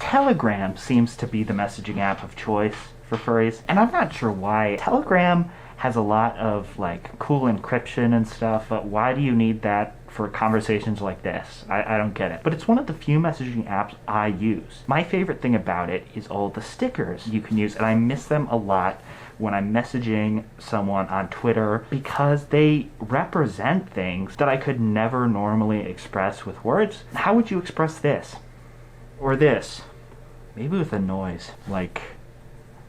Telegram seems to be the messaging app of choice for furries, and I'm not sure why. Telegram has a lot of like cool encryption and stuff, but why do you need that for conversations like this? I don't get it. But it's one of the few messaging apps I use. My favorite thing about it is all the stickers you can use, and I miss them a lot when I'm messaging someone on Twitter because they represent things that I could never normally express with words. How would you express this? Or this? Maybe with a noise, like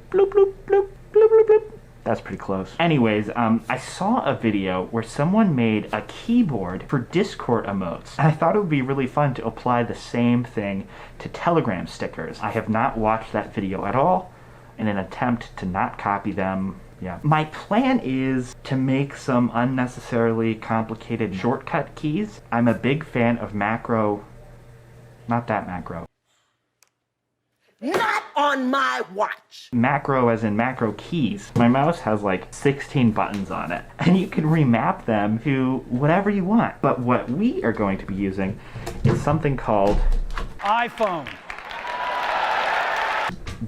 bloop, bloop, bloop, bloop, bloop, bloop. That's pretty close. Anyways, I saw a video where someone made a keyboard for Discord emotes, and I thought it would be really fun to apply the same thing to Telegram stickers. I have not watched that video at all in an attempt to not copy them. Yeah. My plan is to make some unnecessarily complicated shortcut keys. I'm a big fan of macro, not that macro. Not on my watch! Macro as in macro keys. My mouse has like 16 buttons on it, and you can remap them to whatever you want. But what we are going to be using is something called iPhone.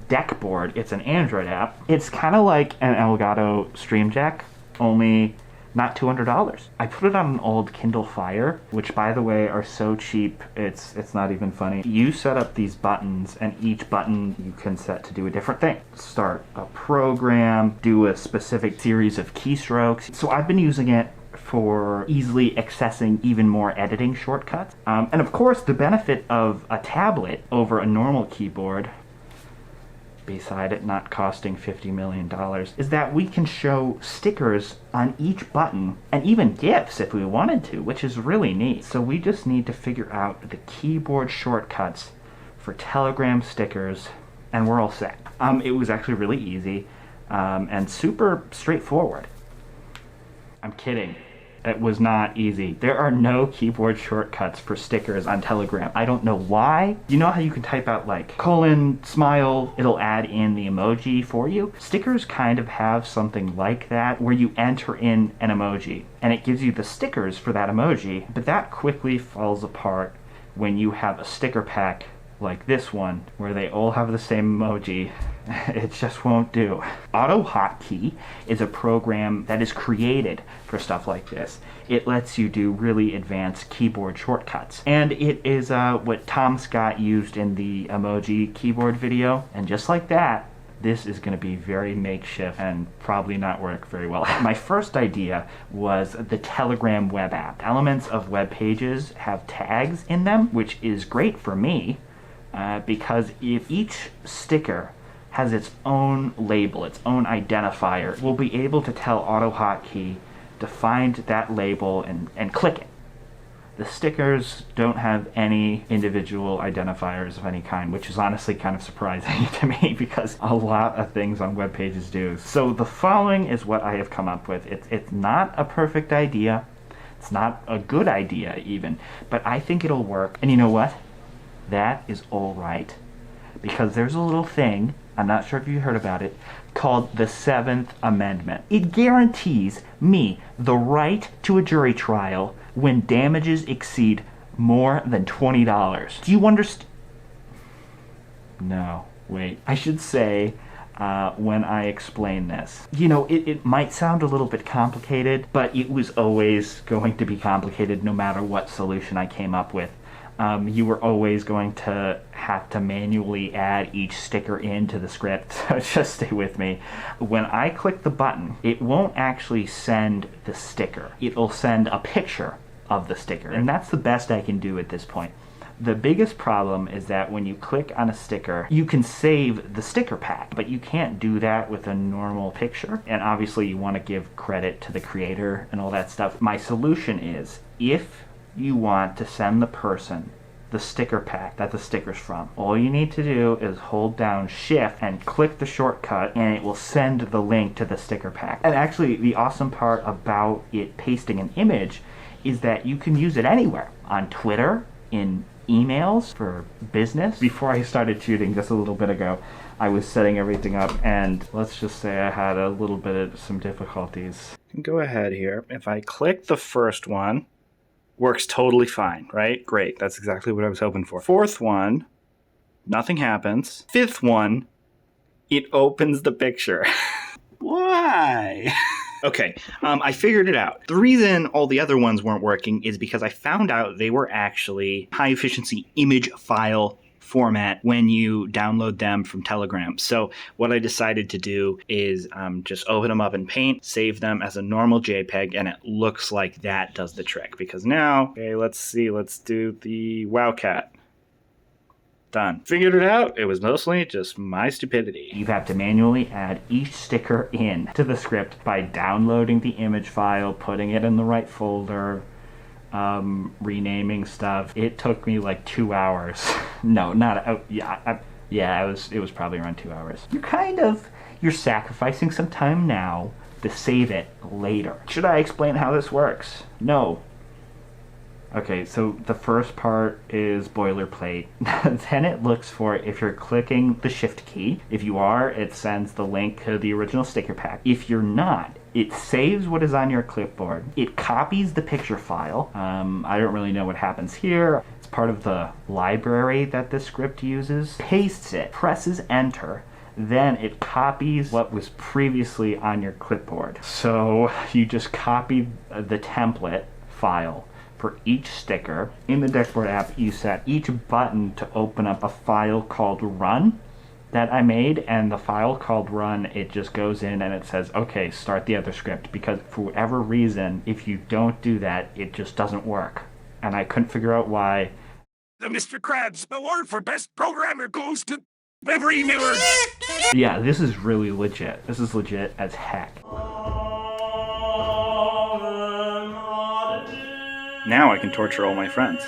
Deckboard. It's an Android app. It's kind of like an Elgato Stream Deck, only not $200. I put it on an old Kindle Fire, which by the way are so cheap, it's not even funny. You set up these buttons, and each button you can set to do a different thing. Start a program, do a specific series of keystrokes. So I've been using it for easily accessing even more editing shortcuts. And of course, the benefit of a tablet over a normal keyboard, beside it not costing $50 million, is that we can show stickers on each button and even GIFs if we wanted to, which is really neat. So we just need to figure out the keyboard shortcuts for Telegram stickers, and we're all set. It was actually really easy and super straightforward. I'm kidding. It was not easy. There are no keyboard shortcuts for stickers on Telegram. I don't know why. You know how you can type out like colon, smile, it'll add in the emoji for you? Stickers kind of have something like that where you enter in an emoji and it gives you the stickers for that emoji, but that quickly falls apart when you have a sticker pack like this one where they all have the same emoji. It just won't do. AutoHotkey is a program that is created for stuff like this. It lets you do really advanced keyboard shortcuts. And it is what Tom Scott used in the emoji keyboard video. And just like that, this is going to be very makeshift and probably not work very well. My first idea was the Telegram web app. Elements of web pages have tags in them, which is great for me because if each sticker has its own label, its own identifier, we'll be able to tell AutoHotkey to find that label and click it. The stickers don't have any individual identifiers of any kind, which is honestly kind of surprising to me because a lot of things on web pages do. So the following is what I have come up with. It's not a perfect idea. It's not a good idea even, but I think it'll work. And you know what? That is all right. Because there's a little thing, I'm not sure if you heard about it, called the 7th Amendment. It guarantees me the right to a jury trial when damages exceed more than $20. Do you understand? No, wait. I should say, when I explain this. You know, it might sound a little bit complicated, but it was always going to be complicated no matter what solution I came up with. You were always going to have to manually add each sticker into the script, so just stay with me. When I click the button, it won't actually send the sticker. It'll send a picture of the sticker, and that's the best I can do at this point. The biggest problem is that when you click on a sticker, you can save the sticker pack, but you can't do that with a normal picture, and obviously you want to give credit to the creator and all that stuff. My solution is, if you want to send the person the sticker pack that the sticker's from, all you need to do is hold down Shift and click the shortcut, and it will send the link to the sticker pack. And actually, the awesome part about it pasting an image is that you can use it anywhere. On Twitter, in emails for business. Before I started shooting just a little bit ago, I was setting everything up, and let's just say I had a little bit of some difficulties. Go ahead here. If I click the first one, works totally fine, right? Great, that's exactly what I was hoping for. Fourth one, Nothing happens. Fifth one, it opens the picture. Why? Okay, I figured it out. The reason all the other ones weren't working is because I found out they were actually high-efficiency image file format when you download them from Telegram. So what I decided to do is just open them up in Paint, save them as a normal JPEG, and it looks like that does the trick. Because now, okay, let's see, let's do the Wowcat. Done. Figured it out. It was mostly just my stupidity. You have to manually add each sticker in to the script by downloading the image file, putting it in the right folder, renaming stuff. It took me like 2 hours. No, not it was probably around 2 hours. You're sacrificing some time now to save it later. Should I explain how this works? No. Okay, so the first part is boilerplate. Then it looks for if you're clicking the shift key. If you are, it sends the link to the original sticker pack. If you're not, it saves what is on your clipboard. It copies the picture file. I don't really know what happens here. It's part of the library that this script uses. Pastes it, presses enter. Then it copies what was previously on your clipboard. So you just copy the template file for each sticker. In the Deckboard app, you set each button to open up a file called Run that I made, and the file called Run, it just goes in and it says, okay, start the other script, because for whatever reason, if you don't do that, it just doesn't work. And I couldn't figure out why. The Mr. Krabs award for best programmer goes to Avery Miller. Yeah, this is really legit. This is legit as heck. Now I can torture all my friends.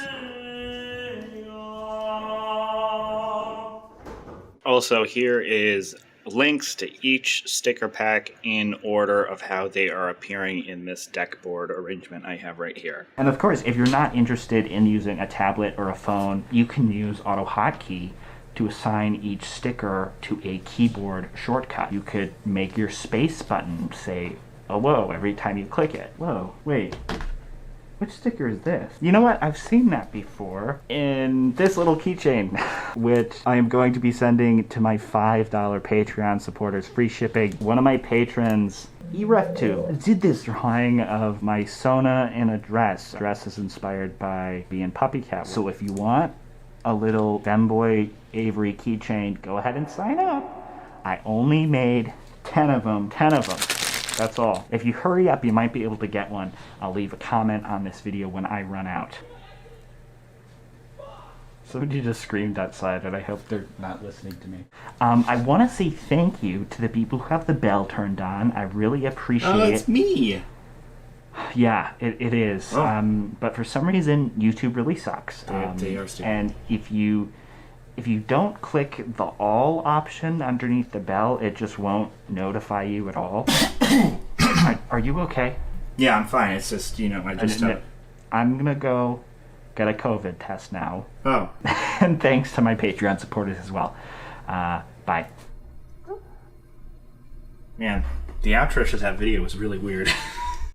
Also, here is links to each sticker pack in order of how they are appearing in this deck board arrangement I have right here. And of course, if you're not interested in using a tablet or a phone, you can use AutoHotkey to assign each sticker to a keyboard shortcut. You could make your space button say hello every time you click it. Whoa, wait. Which sticker is this? You know what? I've seen that before in this little keychain, which I am going to be sending to my $5 Patreon supporters, free shipping. One of my patrons, Eref2, did this drawing of my Sona in a dress. The dress is inspired by being Puppy Cat. So if you want a little femboy Avery keychain, go ahead and sign up. I only made 10 of them. 10 of them. That's all. If you hurry up, you might be able to get one. I'll leave a comment on this video when I run out. Somebody just screamed outside, and I hope they're not listening to me. I want to say thank you to the people who have the bell turned on. I really appreciate it. Oh, it's me! Yeah, it is. Oh. But for some reason, YouTube really sucks. They are stupid. And if you don't click the all option underneath the bell, it just won't notify you at all. Are you okay? Yeah, I'm fine. It's just, I just... I'm gonna go get a COVID test now. Oh. And thanks to my Patreon supporters as well. Bye. Man, the outro should have video. It was really weird.